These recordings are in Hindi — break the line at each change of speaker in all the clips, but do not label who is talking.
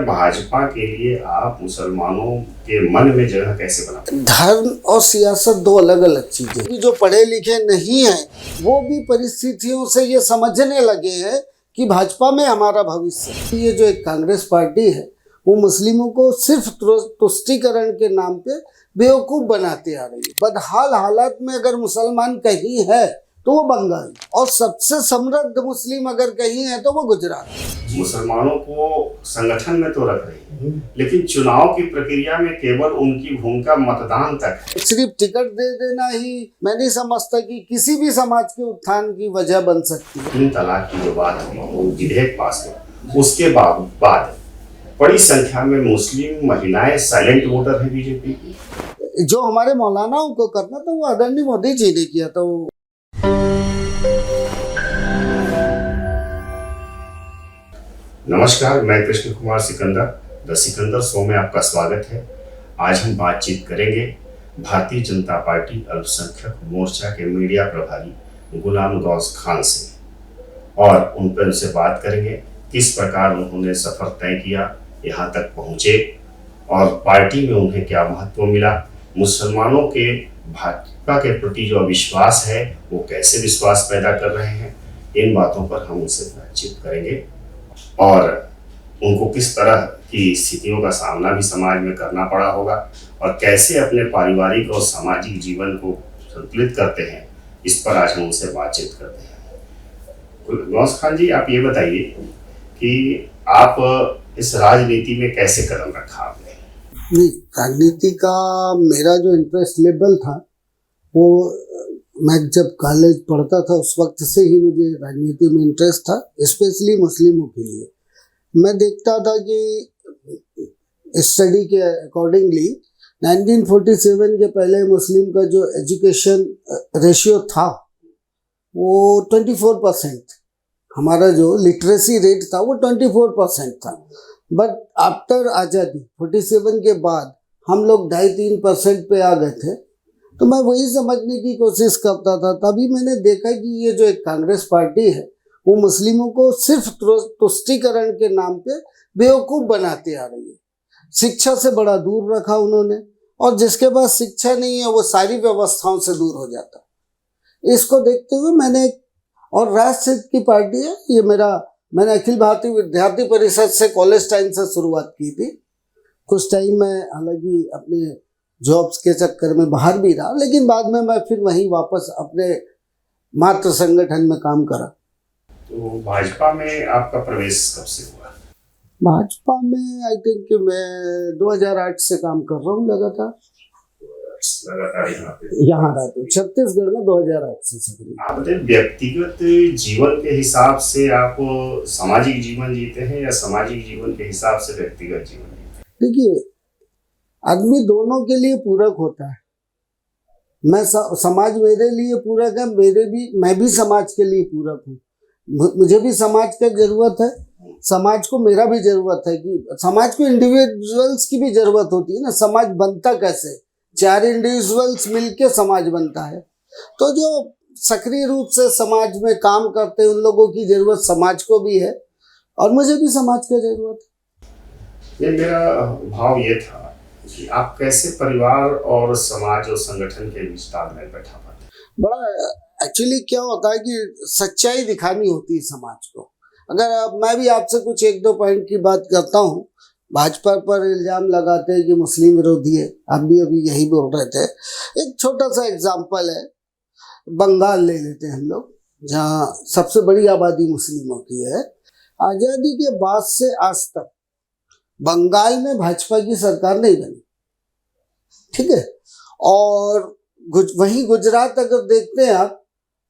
भाजपा के लिए आप मुसलमानों के मन में जगह कैसे बनाते हैं?
धर्म और सियासत दो अलग अलग चीजें। जो पढ़े लिखे नहीं हैं वो भी परिस्थितियों से ये समझने लगे हैं कि भाजपा में हमारा भविष्य है। ये जो एक कांग्रेस पार्टी है वो मुस्लिमों को सिर्फ तुष्टीकरण के नाम पे बेवकूफ बनाती आ रही है। बदहाल हालात में अगर मुसलमान कहीं है तो वो बंगाल, और सबसे समृद्ध मुस्लिम अगर कहीं है तो वो गुजरात।
मुसलमानों को संगठन में तो रख रही है, लेकिन चुनाव की प्रक्रिया में केवल उनकी भूमिका मतदान तक है।
सिर्फ टिकट दे देना ही मैं नहीं समझता कि किसी भी समाज के उत्थान की वजह बन सकती है।
3 तलाक की जो बात है वो विधेयक पास हुआ, उसके बाद बड़ी संख्या में मुस्लिम महिलाएं साइलेंट वोटर है बीजेपी की।
जो हमारे मौलानाओं को करना था वो आदरणीय मोदी जी ने किया था।
नमस्कार, मैं कृष्ण कुमार सिकंदर, द सिकंदर शो में आपका स्वागत है। आज हम बातचीत करेंगे भारतीय जनता पार्टी अल्पसंख्यक मोर्चा के मीडिया प्रभारी गुलाम गौस खान से, और उन पर उनसे बात करेंगे किस प्रकार उन्होंने सफर तय किया, यहाँ तक पहुँचे और पार्टी में उन्हें क्या महत्व मिला, मुसलमानों के भाजपा के प्रति जो अविश्वास है वो कैसे विश्वास पैदा कर रहे हैं। इन बातों पर हम उनसे बातचीत करेंगे और उनको किस तरह की स्थितियों का सामना भी समाज में करना पड़ा होगा और कैसे अपने पारिवारिक और सामाजिक जीवन को संतुलित करते हैं, इस पर आज हम उनसे बातचीत करते हैं। गौस खान जी, आप ये बताइए कि आप इस राजनीति में कैसे कदम रखा आपने?
नहीं, राजनीति का मेरा जो इंटरेस्ट लेवल था वो मैं जब कॉलेज पढ़ता था उस वक्त से ही मुझे राजनीति में इंटरेस्ट था, स्पेशली मुस्लिमों के लिए। मैं देखता था कि स्टडी के अकॉर्डिंगली 1947 के पहले मुस्लिम का जो एजुकेशन रेशियो था वो 24%, हमारा जो लिटरेसी रेट था वो 24% था। बट आफ्टर आज़ादी 47 के बाद हम लोग 2.5-3% पे आ गए थे। तो मैं वही समझने की कोशिश करता था। तभी मैंने देखा कि ये जो एक कांग्रेस पार्टी है वो मुस्लिमों को सिर्फ तुष्टीकरण के नाम पे बेवकूफ़ बनाती आ रही है। शिक्षा से बड़ा दूर रखा उन्होंने, और जिसके पास शिक्षा नहीं है वो सारी व्यवस्थाओं से दूर हो जाता। इसको देखते हुए मैंने, और राष्ट्र हित की पार्टी है ये, मैंने अखिल भारतीय विद्यार्थी परिषद से कॉलेज टाइम से शुरुआत की थी। कुछ टाइम मैं हालांकि अपने जॉब्स के चक्कर में बाहर भी रहा, लेकिन बाद में मैं फिर वहीं वापस अपने मातृ संगठन में काम करा।
तो भाजपा में आपका प्रवेश कब से हुआ?
भाजपा में आई थिंक कि मैं 2008 से काम कर रहा हूँ लगातार यहाँ रहते, छत्तीसगढ़ में 2008 से सक्रिय।
आप बताइए, व्यक्तिगत जीवन के हिसाब से आप सामाजिक जीवन जीते हैं या सामाजिक जीवन के हिसाब से व्यक्तिगत जीवन जीते हैं?
देखिए, आदमी दोनों के लिए पूरक होता है। मैं समाज मेरे लिए पूरक है, मैं भी समाज के लिए पूरक हूँ। मुझे भी समाज का जरूरत है, समाज को मेरा भी जरूरत है। कि समाज को इंडिविजुअल्स की भी जरूरत होती है ना। समाज बनता कैसे? 4 इंडिविजुअल्स मिलके समाज बनता है। तो जो सक्रिय रूप से समाज में काम करते हैं उन लोगों की जरूरत समाज को भी है, और मुझे भी समाज की जरूरत है।
ये मेरा भाव ये था कि आप कैसे परिवार और समाज और संगठन के बीच तालमेल बैठा पाते?
बड़ा एक्चुअली क्या होता है कि सच्चाई दिखानी होती है समाज को। अगर मैं भी आपसे कुछ 1-2 पॉइंट की बात करता हूँ। भाजपा पर इल्जाम लगाते हैं कि मुस्लिम विरोधी है, आप भी अभी यही बोल रहे थे। एक छोटा सा एग्जाम्पल है, बंगाल ले लेते हैं हम लोग, जहाँ सबसे बड़ी आबादी मुस्लिमों की है। आज़ादी के बाद से आज तक बंगाल में भाजपा की सरकार नहीं बनी, ठीक है। और वहीं गुजरात अगर देखते हैं आप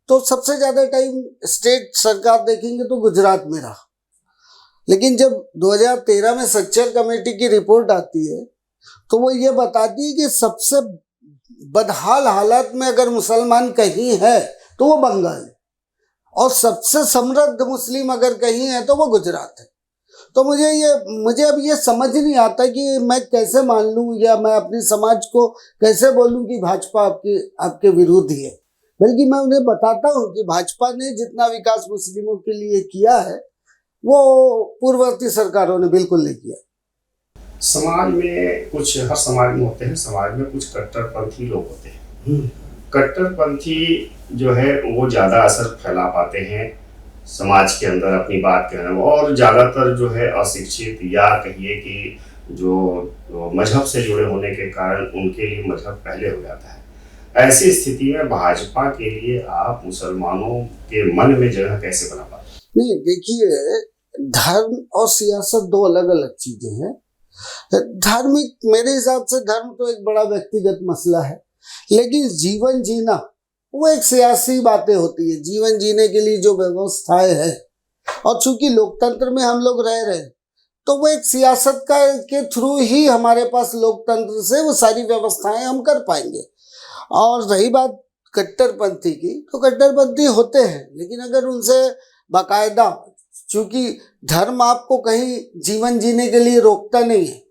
तो सबसे ज़्यादा टाइम स्टेट सरकार देखेंगे तो गुजरात में रहा। लेकिन जब 2013 में सच्चर कमेटी की रिपोर्ट आती है तो वो ये बताती है कि सबसे बदहाल हालात में अगर मुसलमान कहीं है तो वो बंगाल है, और सबसे समृद्ध मुस्लिम अगर कहीं है तो वो गुजरात है। तो मुझे अब ये समझ नहीं आता कि मैं कैसे मान लूँ या मैं अपनी समाज को कैसे बोलूँ कि भाजपा आपके विरोधी है। बल्कि मैं उन्हें बताता हूँ कि भाजपा ने जितना विकास मुस्लिमों के लिए किया है वो पूर्ववर्ती सरकारों ने बिल्कुल नहीं किया।
समाज में कुछ, हर समाज में होते हैं, समाज में कुछ कट्टरपंथी लोग होते हैं। कट्टरपंथी जो है वो ज़्यादा असर फैला पाते हैं समाज के अंदर अपनी बात कहने में, और ज़्यादातर जो है अशिक्षित या कहिए कि जो मजहब से जुड़े होने के कारण उनके लिए मजहब पहले हो जाता है। ऐसी स्थिति में भाजपा के लिए आप मुसलमानों के मन में जगह कैसे बना पाते?
नहीं, देखिए, धर्म और सियासत दो अलग अलग चीजें हैं। धार्मिक, मेरे हिसाब से धर्म तो एक बड़ा व्यक्तिगत मसला है, लेकिन जीवन जीना वो एक सियासी बातें होती है। जीवन जीने के लिए जो व्यवस्थाएं है, और चूंकि लोकतंत्र में हम लोग रह रहे हैं, तो वो एक सियासत का के थ्रू ही हमारे पास लोकतंत्र से वो सारी व्यवस्थाएं हम कर पाएंगे। और रही बात कट्टरपंथी की, तो कट्टरपंथी होते हैं, लेकिन अगर उनसे बाकायदा, चूंकि धर्म आपको कहीं जीवन जीने के लिए रोकता नहीं है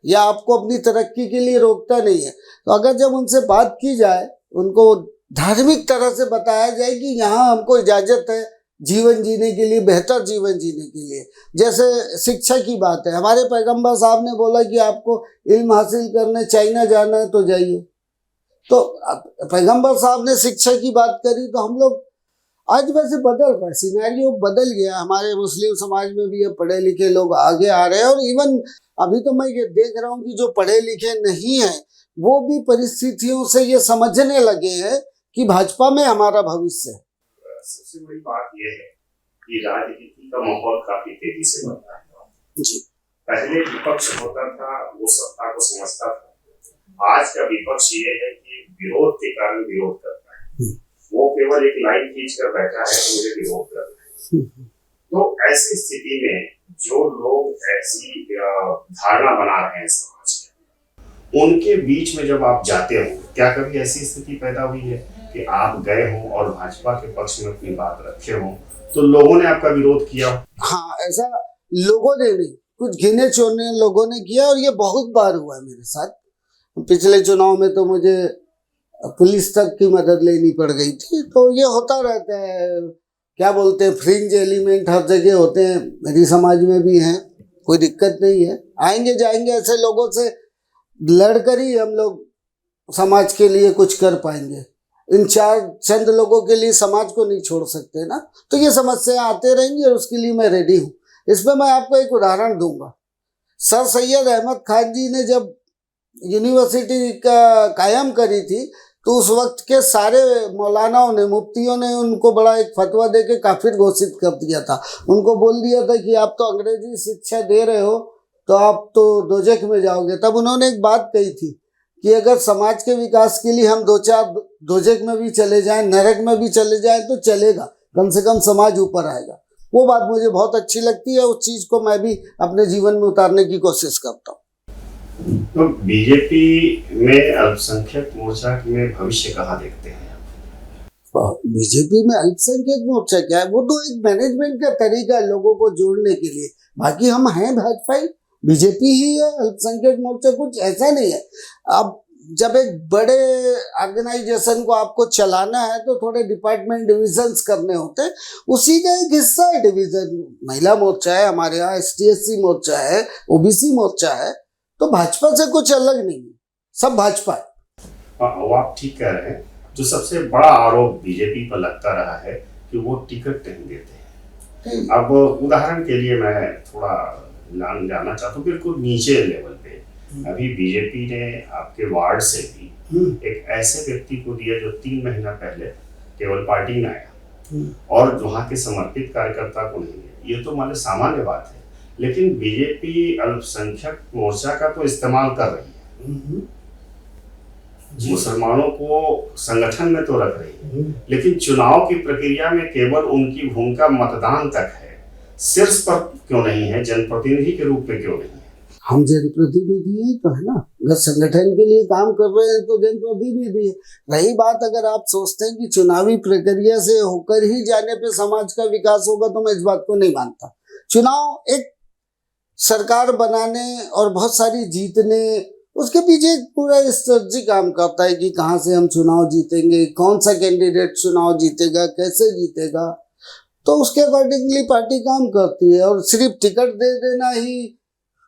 या आपको अपनी तरक्की के लिए रोकता नहीं है, तो अगर जब उनसे बात की जाए, उनको धार्मिक तरह से बताया जाए कि यहाँ हमको इजाजत है जीवन जीने के लिए, बेहतर जीवन जीने के लिए। जैसे शिक्षा की बात है, हमारे पैगंबर साहब ने बोला कि आपको इल्म हासिल करने चाइना जाना है तो जाइए, तो पैगंबर साहब ने शिक्षा की बात करी, तो हम लोग आज वैसे बदल रहा है, सिनेरियो बदल गया। हमारे मुस्लिम समाज में भी अब पढ़े लिखे लोग आगे आ रहे हैं, और इवन अभी तो मैं ये देख रहा हूँ कि जो पढ़े लिखे नहीं हैं वो भी परिस्थितियों से ये समझने लगे हैं कि भाजपा में हमारा भविष्य है।
सबसे बड़ी बात यह है कि राजनीति का माहौल काफी तेजी से बढ़ रहा है जी। पहले विपक्ष होता था, वो सत्ता को समझता था। आज का विपक्ष ये है कि विरोध के कारण विरोध करता है, वो केवल एक लाइन खींच कर बैठा है कि मुझे विरोध करना है। तो ऐसी स्थिति में जो लोग ऐसी धारणा बना रहे हैं समाज के, उनके बीच में जब आप जाते हो, क्या कभी ऐसी स्थिति पैदा हुई है कि आप गए हो और भाजपा के पक्ष में अपनी बात रखे हो तो लोगों ने आपका विरोध किया?
हाँ, ऐसा लोगों ने नहीं, कुछ गिने चुने लोगों ने किया, और ये बहुत बार हुआ है मेरे साथ। पिछले चुनाव में तो मुझे पुलिस तक की मदद लेनी पड़ गई थी। तो ये होता रहता है, क्या बोलते हैं, फ्रिंज एलिमेंट हर जगह होते हैं, मेरी समाज में भी हैं, कोई दिक्कत नहीं है। आएंगे जाएंगे, ऐसे लोगों से लड़कर ही हम लोग समाज के लिए कुछ कर पाएंगे। इन चार चंद लोगों के लिए समाज को नहीं छोड़ सकते ना। तो ये समस्या आते रहेंगी और उसके लिए मैं रेडी हूँ। इसमें मैं आपको एक उदाहरण दूंगा। सर सैयद अहमद खान जी ने जब यूनिवर्सिटी का कायम करी थी, तो उस वक्त के सारे मौलानाओं ने, मुफ्तियों ने उनको बड़ा एक फतवा दे के काफिर घोषित कर दिया था। उनको बोल दिया था कि आप तो अंग्रेजी शिक्षा दे रहे हो तो आप तो दोजख में जाओगे। तब उन्होंने एक बात कही थी कि अगर समाज के विकास के लिए हम दो चार दोजख में भी चले जाएं, नरक में भी चले जाएं तो चलेगा, कम से कम समाज ऊपर आएगा। वो बात मुझे बहुत अच्छी लगती है, उस चीज को मैं भी अपने जीवन में उतारने की कोशिश करता हूँ।
तो बीजेपी में अल्पसंख्यक मोर्चा में भविष्य कहाँ देखते हैं?
बीजेपी में अल्पसंख्यक मोर्चा क्या है, वो तो एक मैनेजमेंट का तरीका है लोगों को जोड़ने के लिए। बाकी हम हैं भाजपाई, बीजेपी ही है। अल्पसंख्यक मोर्चा कुछ ऐसा नहीं है। अब जब एक बड़े ऑर्गेनाइजेशन को आपको चलाना है तो थोड़े डिपार्टमेंट डिविजन्स करने होते हैं, उसी का एक हिस्सा है डिवीजन। महिला मोर्चा है हमारे यहाँ, ST/SC मोर्चा है, OBC मोर्चा है। तो भाजपा से कुछ अलग नहीं है, सब भाजपा है।
वो आप ठीक कह रहे हैं। जो सबसे बड़ा आरोप बीजेपी पर लगता रहा है कि वो टिकट नहीं देते हैं। अब उदाहरण के लिए मैं थोड़ा जानना चाहता हूँ, बिल्कुल नीचे लेवल पे अभी बीजेपी ने आपके वार्ड से भी एक ऐसे व्यक्ति को दिया जो 3 महीना पहले केवल पार्टी में आया और वहाँ के समर्पित कार्यकर्ता को नहीं दिया। ये तो मान सामान्य बात है, लेकिन बीजेपी अल्पसंख्यक मोर्चा का तो इस्तेमाल कर रही है, मुसलमानों को संगठन में तो रख रही है, लेकिन चुनाव की प्रक्रिया में केवल उनकी भूमिका मतदान तक है, शीर्ष पर क्यों नहीं है, जनप्रतिनिधि के रूप में क्यों नहीं है?
हम जनप्रतिनिधि ही तो है ना, अगर संगठन के लिए काम कर रहे हैं तो जनप्रतिनिधि है। रही बात, अगर आप सोचते हैं कि चुनावी प्रक्रिया से होकर ही जाने पे समाज का विकास होगा, तो मैं इस बात को नहीं मानता। चुनाव एक सरकार बनाने और बहुत सारी जीतने, उसके पीछे एक पूरा स्ट्रेटजी काम करता है कि कहाँ से हम चुनाव जीतेंगे, कौन सा कैंडिडेट चुनाव जीतेगा, कैसे जीतेगा। तो उसके अकॉर्डिंगली पार्टी काम करती है, और सिर्फ टिकट दे देना ही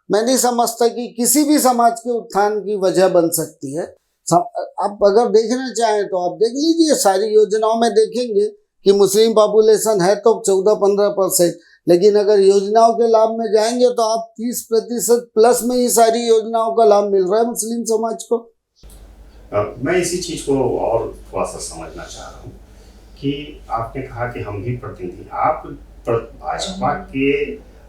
मैं नहीं समझता कि किसी भी समाज के उत्थान की वजह बन सकती है। आप अगर देखना चाहें तो आप देख लीजिए, सारी योजनाओं में देखेंगे कि मुस्लिम पॉपुलेशन है तो 14-15%, लेकिन अगर योजनाओं के लाभ में जाएंगे तो आप 30% प्लस में ही सारी योजनाओं का लाभ मिल रहा है मुस्लिम समाज को।
मैं इसी चीज को और थोड़ा सा समझना चाह रहा हूँ कि आपने कहा कि हम भी प्रतिनिधि, आप भाजपा के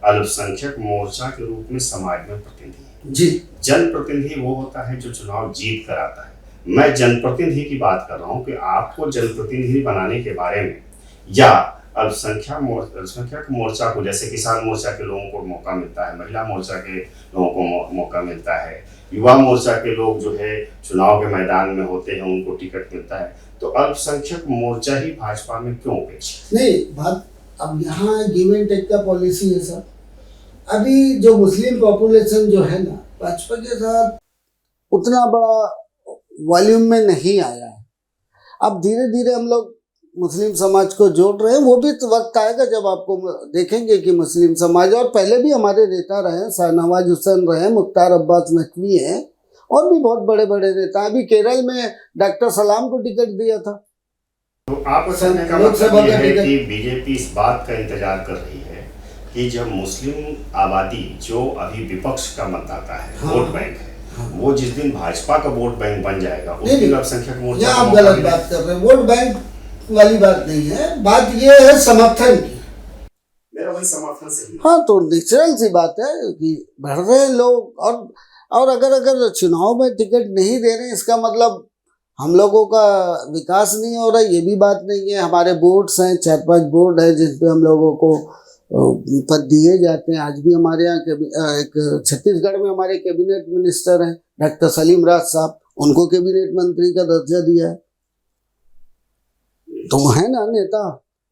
अल्पसंख्यक मोर्चा के रूप में समाज में प्रतिनिधि हैं।
जी,
जनप्रतिनिधि वो होता है जो चुनाव जीत कर आता है। मैं जनप्रतिनिधि की बात कर रहा हूँ कि आपको जनप्रतिनिधि बनाने के बारे में, या अल्पसंख्यक मोर्चा को, जैसे किसान मोर्चा के लोगों को मौका मिलता है, महिला मोर्चा के लोगों को मौका मिलता है, युवा मोर्चा के लोग जो है चुनाव के मैदान में होते हैं, उनको टिकट मिलता है, तो अल्पसंख्यक मोर्चा ही भाजपा में क्यों उपेक्षित?
नहीं, बात अब यहाँ गिव एंड टेक का पॉलिसी है सर। अभी जो मुस्लिम पॉपुलेशन जो है ना, भाजपा के साथ उतना बड़ा वॉल्यूम में नहीं आया है। अब धीरे धीरे हम लोग मुस्लिम समाज को जोड़ रहे हैं। वो भी तो वक्त आएगा जब आपको देखेंगे कि मुस्लिम समाज, और पहले भी हमारे नेता रहे, शाहनवाज हुसैन रहे, मुख्तार अब्बास नकवी हैं, और भी बहुत बड़े बड़े नेता। अभी केरल में डॉक्टर सलाम को टिकट दिया था।
तो आपका कहने का मतलब ये है कि बीजेपी इस बात का इंतजार कर रही है कि जब मुस्लिम आबादी, जो अभी विपक्ष का मतदाता है,
हाँ,
वोट बैंक है, हाँ, वो जिस दिन भाजपा का वोट बैंक बन जाएगा, उस दिन अल्पसंख्यक मोर्चा।
आप गलत बात कर रहे हैं, वोट बैंक वाली बात नहीं है, बात ये है समर्थन की।
मेरा वही समर्थन से।
हाँ, तो नेचुरल सी बात है कि बढ़ रहे हैं लोग, और अगर चुनाव में टिकट नहीं दे रहे, इसका मतलब हम लोगों का विकास नहीं हो रहा, ये भी बात नहीं है। हमारे बोर्ड्स हैं, 4-5 बोर्ड है जिन पे हम लोगों को पद दिए जाते हैं। आज भी हमारे यहाँ एक छत्तीसगढ़ में हमारे कैबिनेट मिनिस्टर हैं डॉक्टर सलीम राज साहब, उनको कैबिनेट मंत्री का दर्जा दिया है। तो है ना नेता,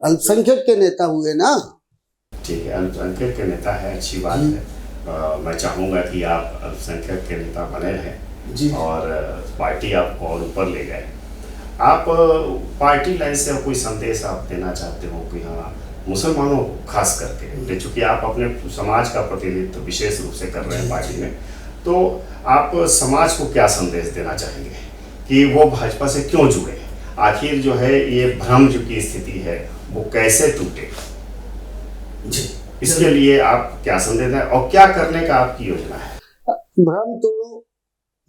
अल्पसंख्यक के नेता हुए ना।
ठीक है, अल्पसंख्यक के नेता है, अच्छी बात है। मैं चाहूँगा कि आप अल्पसंख्यक के नेता बने रहें
जी,
और पार्टी आपको और ऊपर ले गए। आप पार्टी लाइन से कोई संदेश आप देना चाहते हो कि हाँ, मुसलमानों को खास करके, चूँकि आप अपने समाज का प्रतिनिधित्व विशेष रूप से कर रहे हैं पार्टी में, तो आप समाज को क्या संदेश देना चाहेंगे कि वो भाजपा से क्यों जुड़े? आखिर जो है ये भ्रम जो की स्थिति है वो कैसे टूटे जी, इसके लिए आप क्या संदेश हैं और क्या करने का आपकी योजना है?
भ्रम तोड़ो,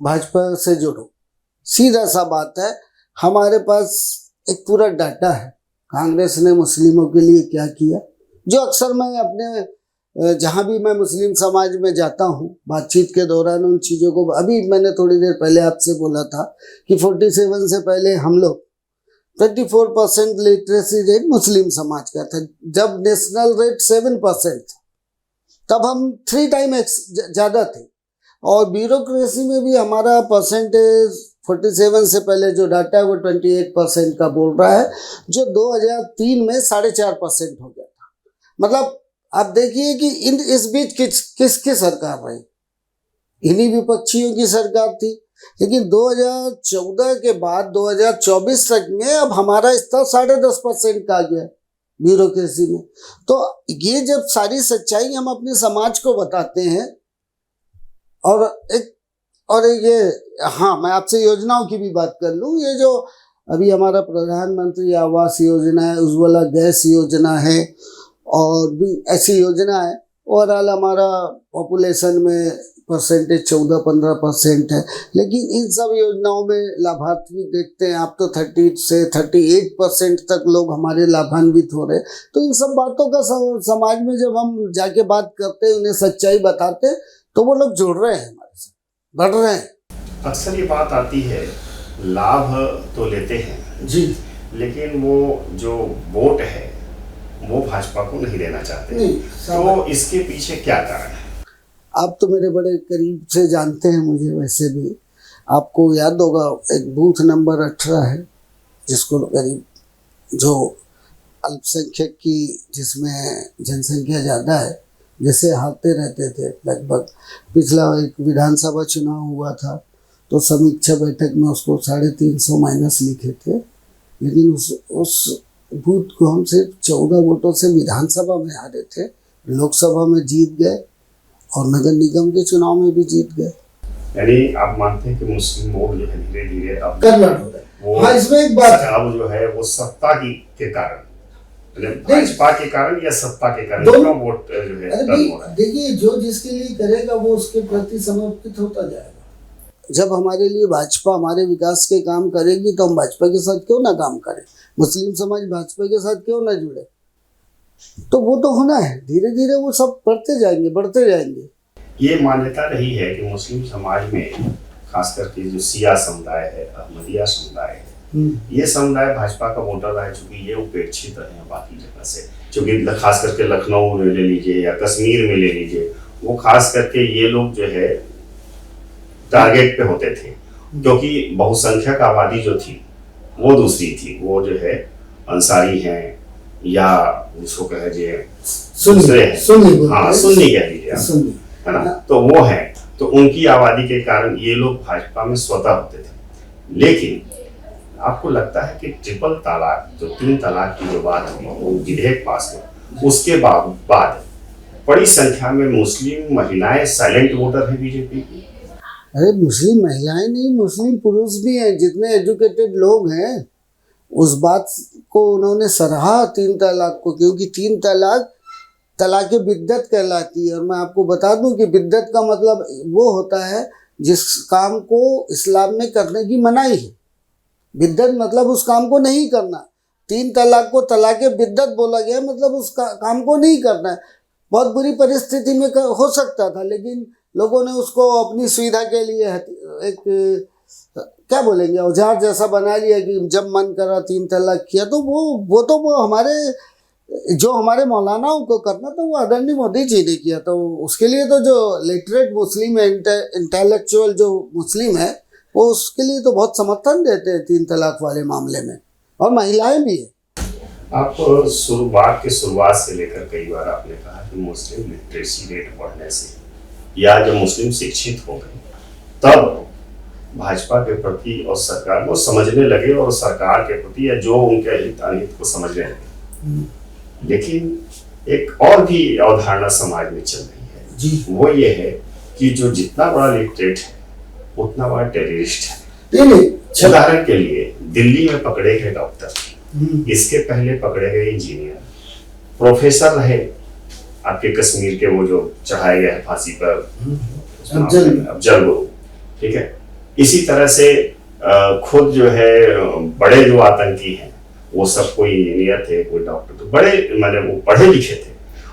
भाजपा से जुड़ो, सीधा सा बात है। हमारे पास एक पूरा डाटा है कांग्रेस ने मुस्लिमों के लिए क्या किया, जो अक्सर मैं अपने जहाँ भी मैं मुस्लिम समाज में जाता हूँ, बातचीत के दौरान उन चीज़ों को, अभी मैंने थोड़ी देर पहले आपसे बोला था कि 47 से पहले हम लोग 24% लिटरेसी रेट मुस्लिम समाज का था, जब नेशनल रेट 7% था, तब हम 3 टाइम ज़्यादा थे। और ब्यूरोक्रेसी में भी हमारा परसेंटेज 47 से पहले जो डाटा है वो 28% का बोल रहा है, जो 2003 में 4.5% हो गया था। मतलब आप देखिए कि इस बीच किसकी सरकार रही, इन्हीं विपक्षियों की सरकार थी। लेकिन 2014 के बाद 2024 तक में अब हमारा स्तर 10.5% का आ गया ब्यूरोक्रेसी में। तो ये जब सारी सच्चाई हम अपने समाज को बताते हैं, और ये, हाँ, मैं आपसे योजनाओं की भी बात कर लूँ। ये जो अभी हमारा प्रधानमंत्री आवास योजना है, उज्ज्वला गैस योजना है, और भी ऐसी योजना है। ओवरऑल हमारा पॉपुलेशन में परसेंटेज 14-15% है, लेकिन इन सब योजनाओं में लाभार्थी देखते हैं आप तो 30 से 38% तक लोग हमारे लाभान्वित हो रहे। तो इन सब बातों का समाज में जब हम जाके बात करते हैं, उन्हें सच्चाई बताते हैं, तो वो लोग जुड़ रहे हैं हमारे साथ, बढ़ रहे हैं।
अक्सर ये बात आती है, लाभ तो लेते हैं जी, लेकिन वो जो वोट है वो भाजपा को नहीं देना चाहते। नहीं, तो इसके पीछे क्या कारण है?
आप तो मेरे बड़े करीब से जानते हैं मुझे, वैसे भी आपको याद होगा एक बूथ नंबर 18 है, जिसको करीब, जो अल्पसंख्यक की, जिसमें जनसंख्या ज़्यादा है, जैसे हारते रहते थे। लगभग पिछला एक विधानसभा चुनाव हुआ था तो समीक्षा बैठक में उसको 350 माइनस लिखे थे, लेकिन उस बूथ को हम सिर्फ 14 वोटों से विधानसभा में हारे थे, लोकसभा में जीत गए और नगर निगम के चुनाव में भी जीत गए।
यानी आप मानते हैं कि मुस्लिम वोट जो है धीरे धीरे अब
कन्वर्ट हो रहा है।
वो
हाँ, इसमें एक बात है,
अब जो है वो सत्ता की के कारण, मतलब भाजपा के कारण या सत्ता के कारण
दोनों-
दोनों वोट जो है
अरे
टर्न हो रहा है।
देखिए, जो जिसके लिए करेगा वो उसके प्रति समर्पित होता जाएगा। जब हमारे लिए भाजपा हमारे विकास के काम करेगी तो हम भाजपा के साथ क्यों ना काम करें, मुस्लिम समाज भाजपा के साथ क्यों ना जुड़े। तो वो तो होना है, धीरे धीरे वो सब बढ़ते जाएंगे।
ये मान्यता रही है कि मुस्लिम समाज में खास करके जो सिया समुदाय है, अहमदिया समुदाय है, ये समुदाय भाजपा का वोटर रहा है, चूंकि ये उपेक्षित रहे हैं बाकी जगह से। चूंकि खास करके लखनऊ में ले लीजिए या कश्मीर में ले लीजिए, वो खास करके ये लोग जो है टारगेट पे होते थे, क्योंकि बहुसंख्यक आबादी जो थी वो दूसरी थी। वो जो है अंसारी हैं या उसको कह लीजिए दूसरे हैं, हाँ सुन्नी कह लीजिए, है ना, तो वो है। तो उनकी आबादी के कारण ये लोग भाजपा में स्वतः होते थे। लेकिन आपको लगता है कि ट्रिपल तलाक, जो 3 तलाक की जो बात हुई, वो विधेयक पास हुआ, उसके बाद बड़ी संख्या में मुस्लिम महिलाएं साइलेंट वोटर हैं बीजेपी की?
अरे मुस्लिम महिलाएं नहीं, मुस्लिम पुरुष भी हैं, जितने एजुकेटेड लोग हैं उस बात को उन्होंने सराहा 3 तलाक को, क्योंकि 3 तलाक तलाक़ बिद्दत कहलाती है। और मैं आपको बता दूं कि बिद्दत का मतलब वो होता है जिस काम को इस्लाम में करने की मनाही है। बिद्दत मतलब उस काम को नहीं करना। 3 तलाक को तलाक़ बिद्दत बोला गया, मतलब उस काम को नहीं करना है। बहुत बुरी परिस्थिति में हो सकता था, लेकिन लोगों ने उसको अपनी सुविधा के लिए एक क्या बोलेंगे औजार जैसा बना लिया कि जब मन करा 3 तलाक किया। तो वो हमारे मौलानाओं को करना, तो वो आदरणीय मोदी जी ने किया। तो उसके लिए तो जो लिटरेट मुस्लिम है, इंटेलेक्चुअल जो मुस्लिम है, वो उसके लिए तो बहुत समर्थन देते हैं 3 तलाक वाले मामले में, और महिलाएं भी है।
आप शुरुआत से लेकर कई बार आपने कहा कि मुस्लिम लिटरेसी रेट बढ़ने से या जब मुस्लिम शिक्षित हो गए तब भाजपा के प्रति और सरकार को समझने लगे, और सरकार के प्रति या जो उनके हित को समझने लगे। लेकिन एक और भी अवधारणा समाज में चल रही है
जी,
वो ये है कि जो जितना बड़ा लिटरेट है उतना बड़ा टेररिस्ट है। उदाहरण के लिए दिल्ली में पकड़े गए डॉक्टर, इसके पहले पकड़े गए इंजीनियर, प्रोफेसर रहे आपके कश्मीर के, वो जो चढ़ाए गए फांसी पर अफजल गुरु, ठीक है। इसी तरह से खुद जो है बड़े जो आतंकी हैं वो सब कोई इंजीनियर थे, कोई डॉक्टर, तो बड़े माने वो पढ़े लिखे थे,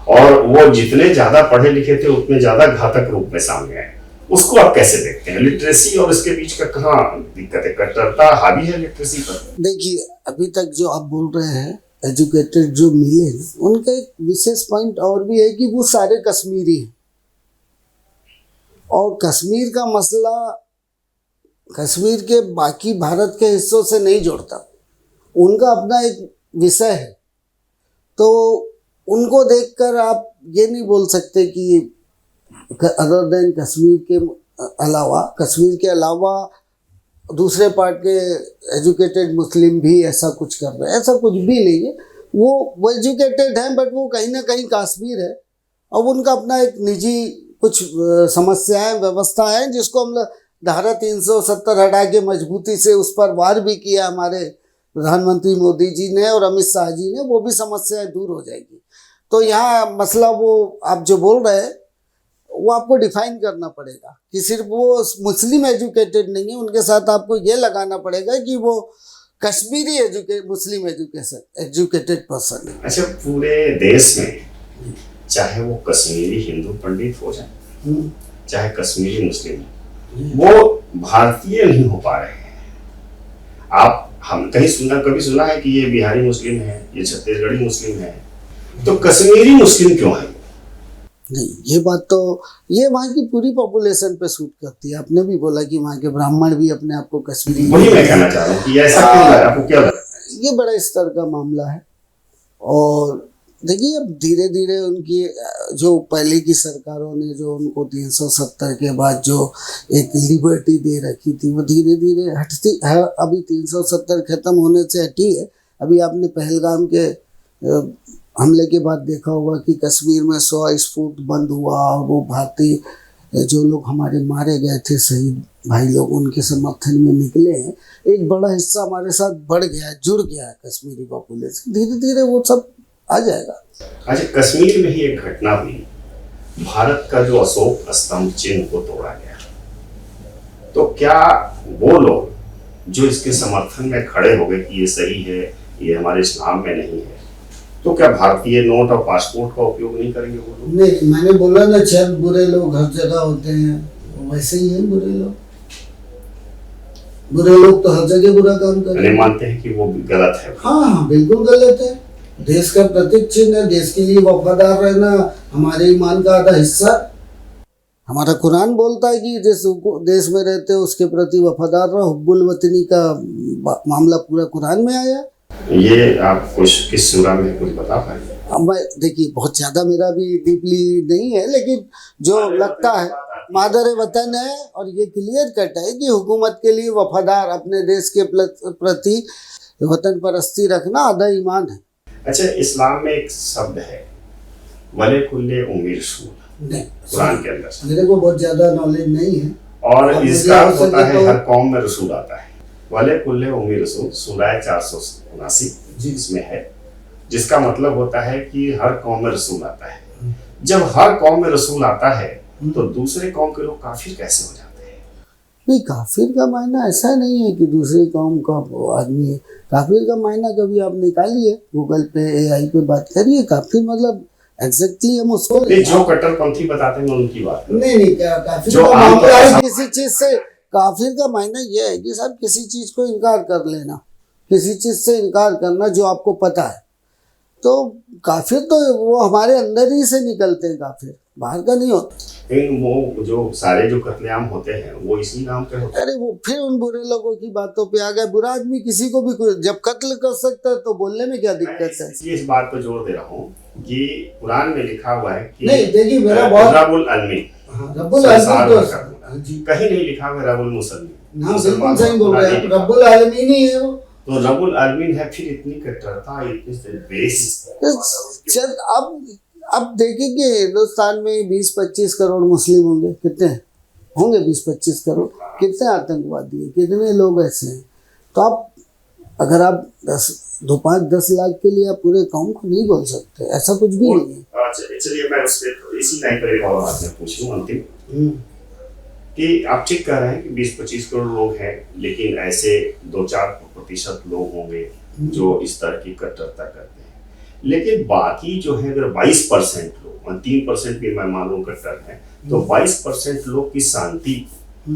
और वो जितने ज्यादा पढ़े लिखे थे उतने ज्यादा घातक रूप में सामने आए। उसको आप कैसे देखते हैं? लिटरेसी और इसके बीच का कहाँ दिक्कत है? कट्टरता हावी है लिटरेसी पर?
देखिए, अभी तक जो आप बोल रहे हैं एजुकेटेड जो मिले, उनका एक विशेष पॉइंट और भी है कि वो सारे कश्मीरी हैं, और कश्मीर का मसला कश्मीर के बाकी भारत के हिस्सों से नहीं जोड़ता। उनका अपना एक विषय है। तो उनको देखकर आप ये नहीं बोल सकते कि अदर देन कश्मीर के अलावा दूसरे पार्ट के एजुकेटेड मुस्लिम भी ऐसा कुछ कर रहे हैं। ऐसा कुछ भी नहीं है। वो एजुकेटेड हैं, बट वो कहीं ना कहीं कश्मीर है, और उनका अपना एक निजी कुछ समस्याएं, व्यवस्था है, जिसको हम धारा 370 हटा के मजबूती से उस पर वार भी किया हमारे प्रधानमंत्री मोदी जी ने और अमित शाह जी ने। वो भी समस्याएं दूर हो जाएगी। तो यहाँ मसला वो आप जो बोल रहे हैं वो आपको डिफाइन करना पड़ेगा कि सिर्फ वो मुस्लिम एजुकेटेड नहीं है, उनके साथ आपको ये लगाना पड़ेगा कि वो कश्मीरी मुस्लिम एजुकेटेड पर्सन है।
अच्छा, पूरे देश में चाहे वो कश्मीरी हिंदू पंडित हो जाए, चाहे कश्मीरी मुस्लिम, वो भारतीय नहीं हो पा रहे हैं। हम कभी सुना है कि ये बिहारी मुस्लिम है, ये छत्तीसगढ़ी मुस्लिम है, तो कश्मीरी मुस्लिम क्यों है?
नहीं, ये बात तो ये वहाँ की पूरी पॉपुलेशन पे सूट करती है। आपने भी बोला कि वहाँ के ब्राह्मण भी अपने आप को कश्मीरी,
वही मैं कहना चाह रहा हूँ कि ऐसा क्यों है? आपको क्या लगता है?
ये बड़ा स्तर का मामला है। और देखिए, अब धीरे धीरे उनकी जो पहले की सरकारों ने जो उनको 370 के बाद जो एक लिबर्टी दे रखी थी, वो धीरे धीरे हटती है। अभी 370 खत्म होने से हटी है। अभी आपने पहलगाम के हमले के बाद देखा होगा कि कश्मीर में 100 स्फोट बंद हुआ और वो भारतीय जो लोग हमारे मारे गए थे शहीद भाई लोग उनके समर्थन में निकले हैं। एक बड़ा हिस्सा हमारे साथ बढ़ गया है, जुड़ गया है कश्मीरी पॉपुलेशन। धीरे धीरे वो सब आ जाएगा।
अच्छा, कश्मीर में ही एक घटना हुई, भारत का जो अशोक स्तंभ चिन्ह को तोड़ा गया, तो क्या वो लोग जो इसके समर्थन में खड़े हो गए कि ये सही है, ये हमारे इस्लाम में नहीं है, तो क्या भारतीय नोट और पासपोर्ट का उपयोग नहीं करेंगे वो लोग?
नहीं, मैंने बोला ना, चंद बुरे लोग हर जगह होते हैं, वैसे ही हैं बुरे लोग। बुरे लोग तो हर जगह बुरा काम करते हैं।
मानते हैं कि वो गलत है?
हाँ, बिल्कुल गलत है। देश का प्रतीक चिन्ह है, देश के लिए वफादार रहना हमारे ईमान का आधा हिस्सा। हमारा कुरान बोलता है कि जिस देश में रहते हो उसके प्रति वफादार रहो। हुब्बुल वतनी का मामला पूरा कुरान में आया।
ये आप कुछ किस सूरा में कुछ बता पाएंगे?
मैं देखिए, बहुत ज्यादा मेरा भी डीपली नहीं है, लेकिन जो लगता है मादर वतन है, और ये क्लियर कट है कि हुकूमत के लिए वफादार, अपने देश के प्रति वतन परस्ती रखना आधा ईमान है।
अच्छा, इस्लाम में एक शब्द है वले कुल्ले उम्मीर रसूल, कुरान के अंदर।
मेरे को बहुत ज्यादा नॉलेज नहीं है,
और इसका होता है हर कौम में रसूल आता है। वले कुल्ले उम्मीर रसूल सूरा 479 इसमें है, जिसका मतलब होता है कि हर कौम में रसूल आता है। जब हर कौम में रसूल आता है तो दूसरे कौम के लोग काफिर कैसे हो जाते हैं?
नहीं, काफिर का मायना ऐसा नहीं है कि दूसरी कौम का आदमी है। काफिर का मायना कभी आप निकालिए, गूगल पे, AI पे बात करिए। काफिर मतलब एग्जैक्टली हम उसको
जो कट्टरपंथी बताते हैं उनकी बात
नहीं, क्या काफिर का मामला है किसी चीज से। काफिर का मायना यह है कि साहब किसी चीज को इनकार कर लेना, किसी चीज से इनकार करना जो आपको पता है। तो काफिर तो वो हमारे अंदर ही से निकलते हैं, काफिर बाहर का नहीं होता।
लेकिन वो जो सारे जो कत्लेआम होते हैं वो इसी नाम पे होते हैं।
अरे वो फिर उन बुरे लोगों की बातों पे आ गए। बुरा आदमी किसी को भी जब कत्ल कर सकता है तो बोलने में क्या दिक्कत है?
इस बात पर जोर दे रहा हूँ कि कुरान में लिखा हुआ है कि
नहीं, देखिए मेरा बहुत
रब्बुल आलमीन,
रब्बुल आलमीन
जी कहीं नहीं लिखा हुआ रब्बुल मुसलमीन।
हाँ, बिल्कुल सही बोल रहे हैं, रब्बुल आलमीन ही है वो।
तो रब्बुल आलमीन है, फिर इतनी कट्टरता, इतनी बेस।
चल अब देखेंगे, हिंदुस्तान में 20-25 करोड़ मुस्लिम होंगे। कितने होंगे? 20-25 करोड़। कितने आतंकवादी हैं, कितने लोग ऐसे हैं? तो आप अगर आप 5-10 लाख के लिए आप पूरे कौम को नहीं बोल सकते, ऐसा कुछ भी नहीं है।
चलिए मैं उससे इसी लाइन पर एक और बात मैं पूछ लूँ अंतिम, कि आप ठीक कह रहे हैं कि 20-25 करोड़ लोग हैं, लेकिन ऐसे 2-4% लोग होंगे जो इस तरह की कट्टरता करते हैं। लेकिन बाकी जो है, अगर 22% लोग, 3% भी मैं मानूं कट्टर है, तो 22% लोग की शांति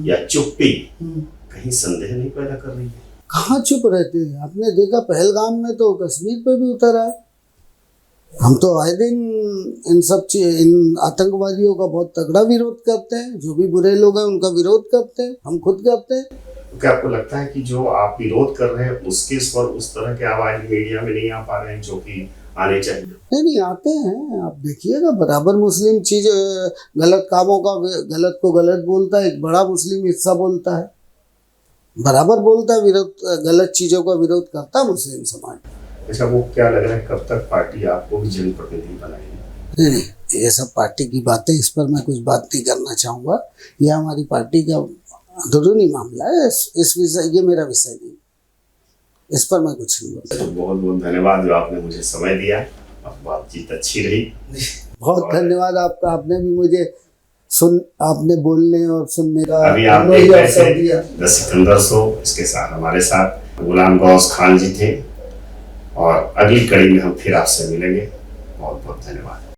या चुप्पी कहीं संदेह नहीं पैदा कर रही है?
कहाँ चुप रहते हैं? आपने देखा पहलगाम में तो कश्मीर पे भी उतरा है। हम तो आए दिन इन आतंकवादियों का बहुत तगड़ा विरोध करते हैं। जो भी बुरे लोग हैं उनका विरोध करते हैं, हम खुद करते हैं।
क्या आपको लगता है कि जो आप विरोध कर रहे हैं उसके स्वर उस तरह के आवाज मीडिया में नहीं आ पा रहे हैं जो कि आने चाहिए?
नहीं, आते हैं। आप देखिएगा, बराबर मुस्लिम चीज गलत कामों का, गलत को गलत बोलता है, एक बड़ा मुस्लिम हिस्सा बोलता है, बराबर बोलता है, विरोध, गलत चीजों का विरोध करता है मुस्लिम समाज।
अच्छा, वो क्या लग रहा है कब तक पार्टी आपको भी जनप्रतिनिधि बनाएगी?
नहीं, ये सब पार्टी की बातें, इस पर मैं कुछ बात नहीं करना चाहूँगा। यह हमारी पार्टी का अंदरूनी मामला है। इस विषय, ये मेरा विषय नहीं, इस पर मैं कुछ नहीं बोलता।
बहुत बहुत धन्यवाद जो आपने मुझे समय दिया, बातचीत अच्छी रही।
बहुत धन्यवाद आपका, आपने भी मुझे आपने बोलने और सुनने का
अभी आप देख रहे थे द सिकंदर शो। इसके साथ हमारे साथ गुलाम गौस खान जी थे, और अगली कड़ी में हम फिर आपसे मिलेंगे। बहुत बहुत धन्यवाद।